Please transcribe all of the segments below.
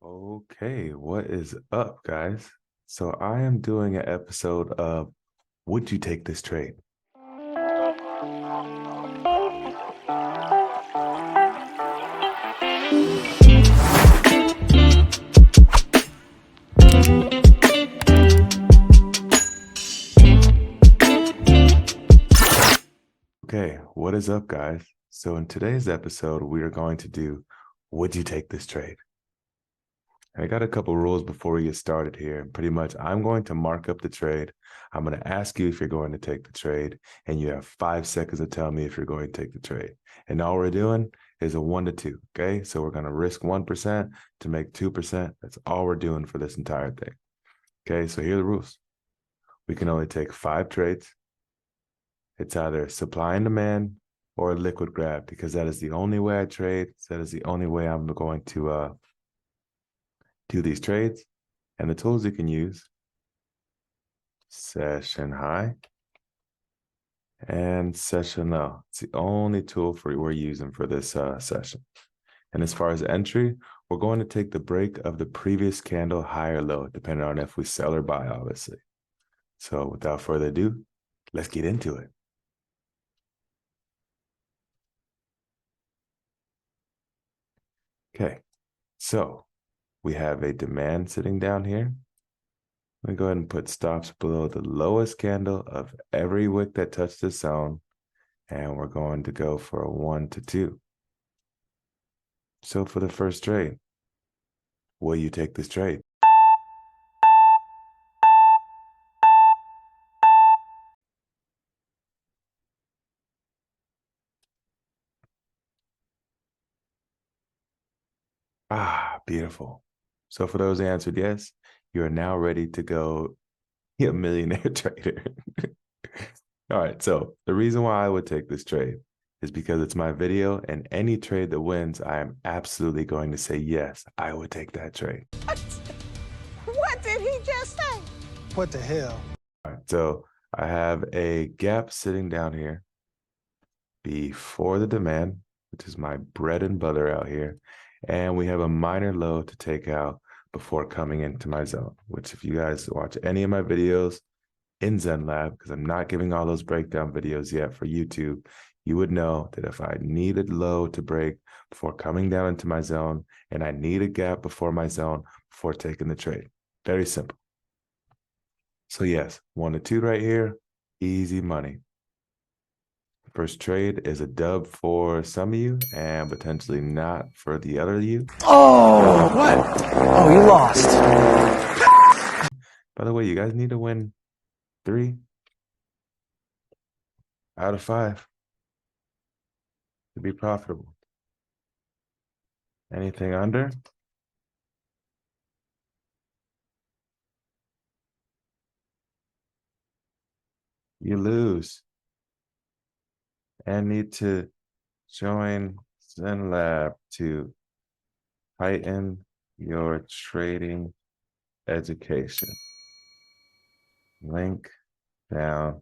Okay, what is up, guys? So I am doing an episode of Would You Take This Trade? Okay, what is up, guys? So in today's episode, we are going to do Would You Take This Trade? I got a couple rules before we get started here. Pretty much, I'm going to mark up the trade. I'm going to ask you if you're going to take the trade, and you have 5 seconds to tell me if you're going to take the trade. And all we're doing is a 1 to 2. Okay, so we're going to risk 1% to make 2%. That's all we're doing for this entire thing. Okay, so here are the rules. We can only take 5 trades. It's either supply and demand or a liquid grab, because that is the only way I trade. That is the only way I'm going to do these trades. And the tools you can use: session high and session low. It's the only tool we're using for this session. And as far as entry, we're going to take the break of the previous candle, high or low, depending on if we sell or buy, obviously. So without further ado, let's get into it. Okay, so we have a demand sitting down here. I'm going to go ahead and put stops below the lowest candle of every wick that touched the zone. And we're going to go for a 1 to 2. So for the first trade, will you take this trade? Ah, beautiful. So for those who answered yes, you are now ready to go be a millionaire trader. All right. So the reason why I would take this trade is because it's my video, and any trade that wins, I am absolutely going to say, yes, I would take that trade. What did he just say? What the hell? All right. So I have a gap sitting down here before the demand, which is my bread and butter out here. And we have a minor low to take out before coming into my zone, which if you guys watch any of my videos in ZenLab, because I'm not giving all those breakdown videos yet for YouTube, you would know that if I needed low to break before coming down into my zone, and I need a gap before my zone before taking the trade. Very simple. So yes, 1 to 2 right here, easy money. First trade is a dub for some of you and potentially not for the other of you. Oh, what? Oh, you lost. By the way, you guys need to win 3 out of 5 to be profitable. Anything under, you lose and need to join ZenLab to heighten your trading education. Link down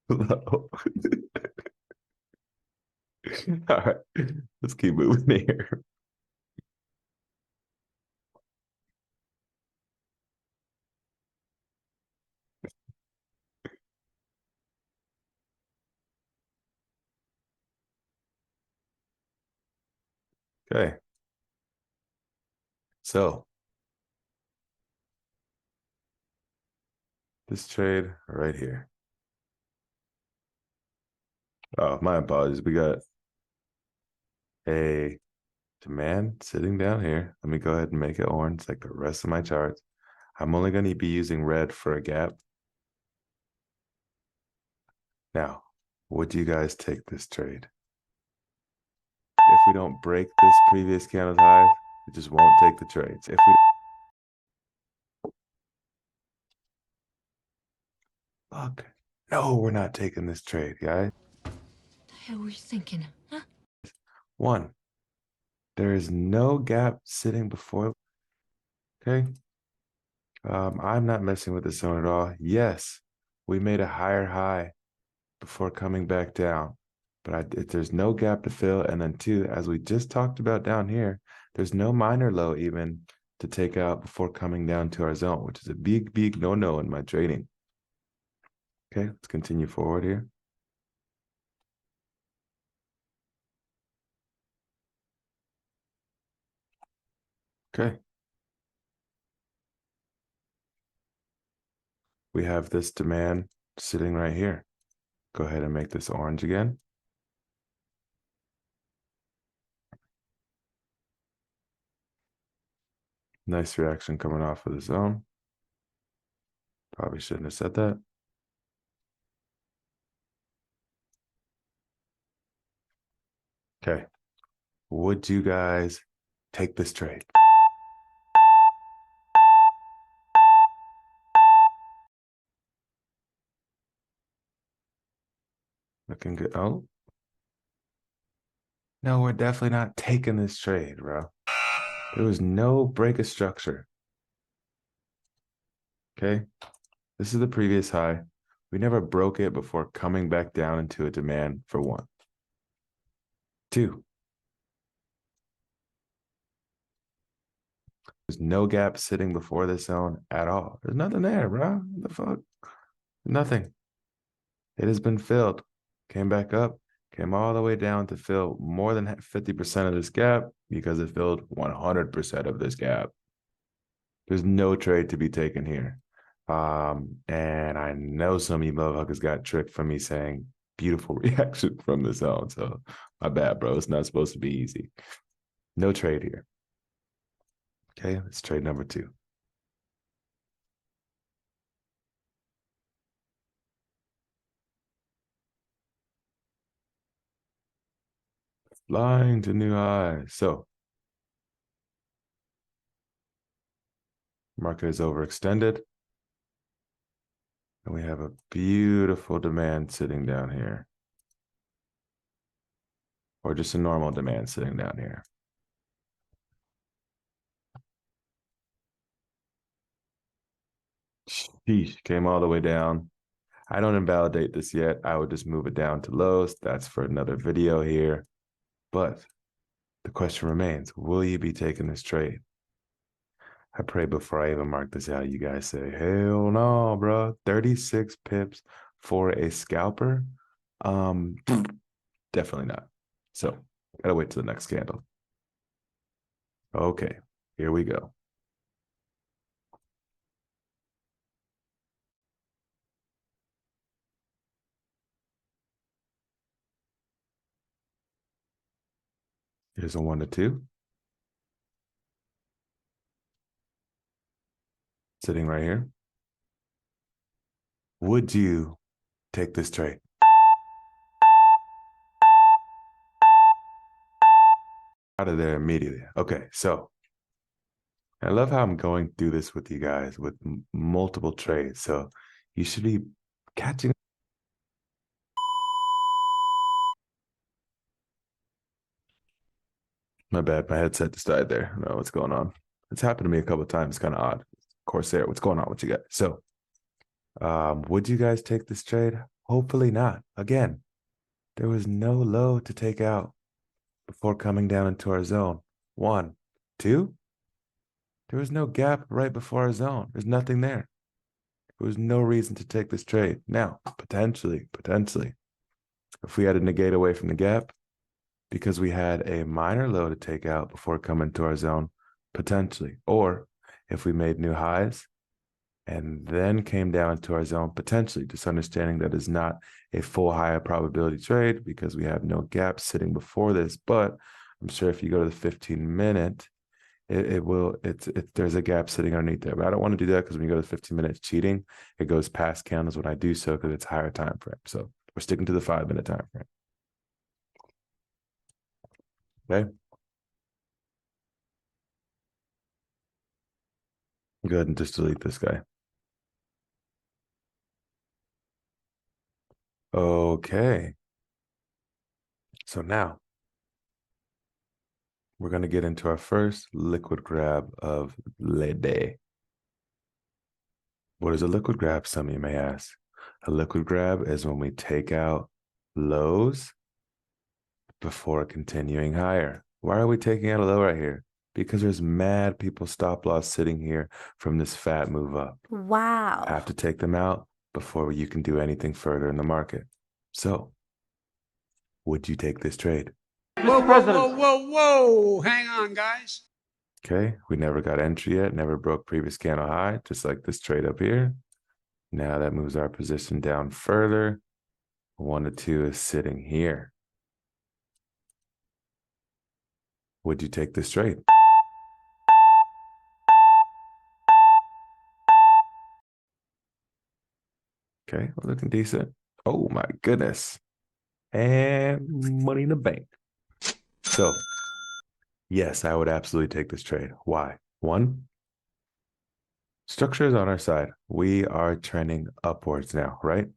below. All right, let's keep moving here. Okay. So this trade right here. Oh, my apologies. We got a demand sitting down here. Let me go ahead and make it orange like the rest of my charts. I'm only going to be using red for a gap. Now, would you guys take this trade? If we don't break this previous candle's high, we just won't take the trades. If we look, no, we're not taking this trade, guys. The hell were you thinking? Huh? 1, there is no gap sitting before. Okay. I'm not messing with the zone at all. Yes, we made a higher high before coming back down, but there's no gap to fill. And then 2, as we just talked about down here, there's no minor low even to take out before coming down to our zone, which is a big, big no-no in my trading. Okay, let's continue forward here. Okay. We have this demand sitting right here. Go ahead and make this orange again. Nice reaction coming off of the zone. Probably shouldn't have said that. Okay. Would you guys take this trade? Looking good. Oh. No, we're definitely not taking this trade, bro. There was no break of structure. Okay. This is the previous high. We never broke it before coming back down into a demand for 1. 2. There's no gap sitting before this zone at all. There's nothing there, bro. What the fuck? Nothing. It has been filled. Came back up, came all the way down to fill more than 50% of this gap because it filled 100% of this gap. There's no trade to be taken here. And I know some of you motherfuckers got tricked from me saying beautiful reaction from the zone. So my bad, bro. It's not supposed to be easy. No trade here. Okay, let's trade number 2. Flying to new highs. So market is overextended. And we have a beautiful demand sitting down here. Or just a normal demand sitting down here. Sheesh, came all the way down. I don't invalidate this yet. I would just move it down to lows. That's for another video here. But the question remains, will you be taking this trade? I pray before I even mark this out, you guys say, hell no, bro. 36 pips for a scalper? Definitely not. So, gotta wait till the next candle. Okay, here we go. Here's a 1 to 2. Sitting right here. Would you take this trade? Out of there immediately. Okay, so I love how I'm going through this with you guys with multiple trades. So you should be catching. My bad. My headset just died there. I don't know what's going on. It's happened to me a couple of times. Kind of odd. Corsair, what's going on? What you got? So, would you guys take this trade? Hopefully not. Again, there was no low to take out before coming down into our zone. 1, 2. There was no gap right before our zone. There's nothing there. There was no reason to take this trade. Now, potentially, if we had a negate away from the gap, because we had a minor low to take out before coming to our zone, potentially. Or if we made new highs and then came down to our zone, potentially, just understanding that is not a full higher probability trade because we have no gaps sitting before this. But I'm sure if you go to the 15-minute, there's a gap sitting underneath there. But I don't want to do that because when you go to 15 minutes cheating, it goes past candles when I do so because it's higher time frame. So we're sticking to the 5-minute time frame. Okay. Go ahead and just delete this guy. Okay. So now we're going to get into our first liquid grab of the day. What is a liquid grab? Some of you may ask. A liquid grab is when we take out lows before continuing higher. Why are we taking out a low right here? because there's mad people stop loss sitting here from this fat move up. Wow. Have to take them out before you can do anything further in the market. So, would you take this trade? Whoa, whoa, whoa, whoa. Hang on, guys. Okay, we never got entry yet, never broke previous candle high, just like this trade up here. Now that moves our position down further. 1 to 2 is sitting here. Would you take this trade? Okay, we're looking decent. Oh my goodness. And money in the bank. So, yes, I would absolutely take this trade. Why? One, structure is on our side. We are trending upwards now, right?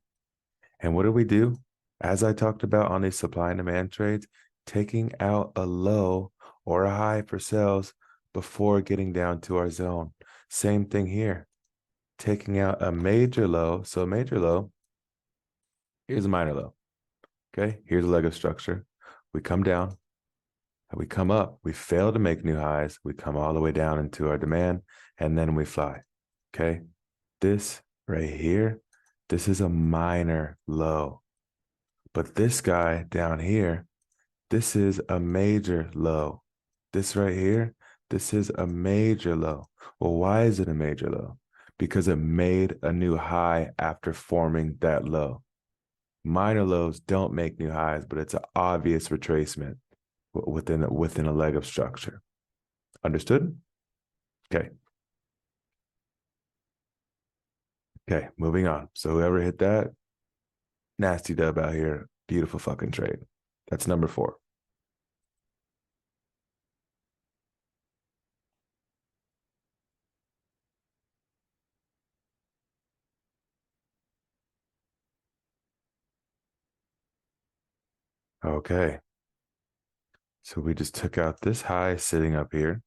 And what do? As I talked about on these supply and demand trades, taking out a low or a high for sales before getting down to our zone. Same thing here. Taking out a major low. So a major low, here's a minor low. Okay, here's a leg of structure. We come down, and we come up. We fail to make new highs. We come all the way down into our demand, and then we fly. Okay, this right here, this is a minor low. But this guy down here, this is a major low. This right here, this is a major low. Well, why is it a major low? Because it made a new high after forming that low. Minor lows don't make new highs, but it's an obvious retracement within a leg of structure. Understood? Okay. Okay, moving on. So whoever hit that, nasty dub out here. Beautiful fucking trade. That's number 4. Okay. So we just took out this high sitting up here.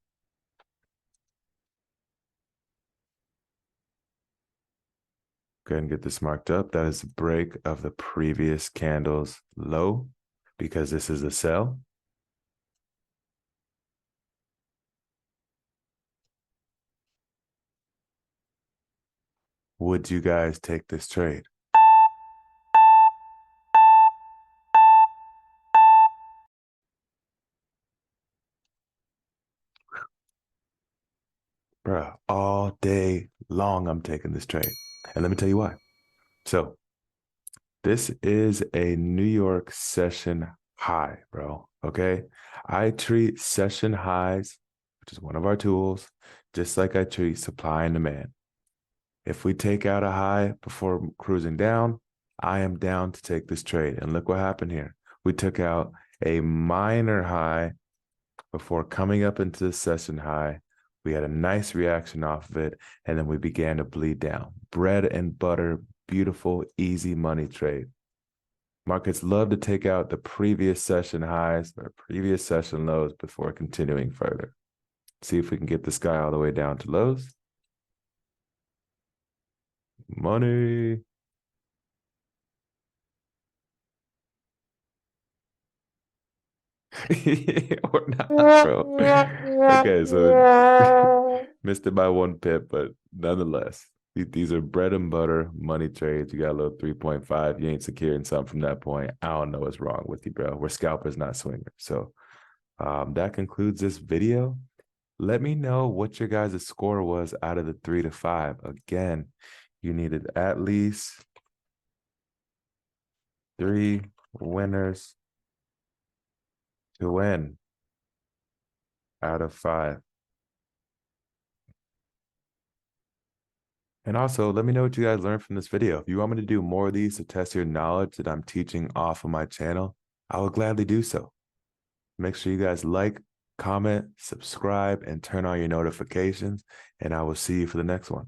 Go ahead and get this marked up. That is the break of the previous candle's low because this is a sell. Would you guys take this trade? Bruh, all day long I'm taking this trade. And let me tell you why. So this is a New York session high, bro. Okay. I treat session highs, which is one of our tools, just like I treat supply and demand. If we take out a high before cruising down, I am down to take this trade. And look what happened here. We took out a minor high before coming up into the session high. We had a nice reaction off of it, and then we began to bleed down. Bread and butter, beautiful, easy money trade. Markets love to take out the previous session highs or previous session lows before continuing further. See if we can get this guy all the way down to lows. Money. Or not, bro. Okay, so missed it by 1 pip, but nonetheless, these are bread and butter money trades. You got a little 3.5. You ain't securing something from that point. I don't know what's wrong with you, bro. We're scalpers, not swingers. So that concludes this video. Let me know what your guys' score was out of the 3 to 5. Again, you needed at least 3 winners to win out of 5. And also, let me know what you guys learned from this video. If you want me to do more of these to test your knowledge that I'm teaching off of my channel, I will gladly do so. Make sure you guys like, comment, subscribe, and turn on your notifications. And I will see you for the next one.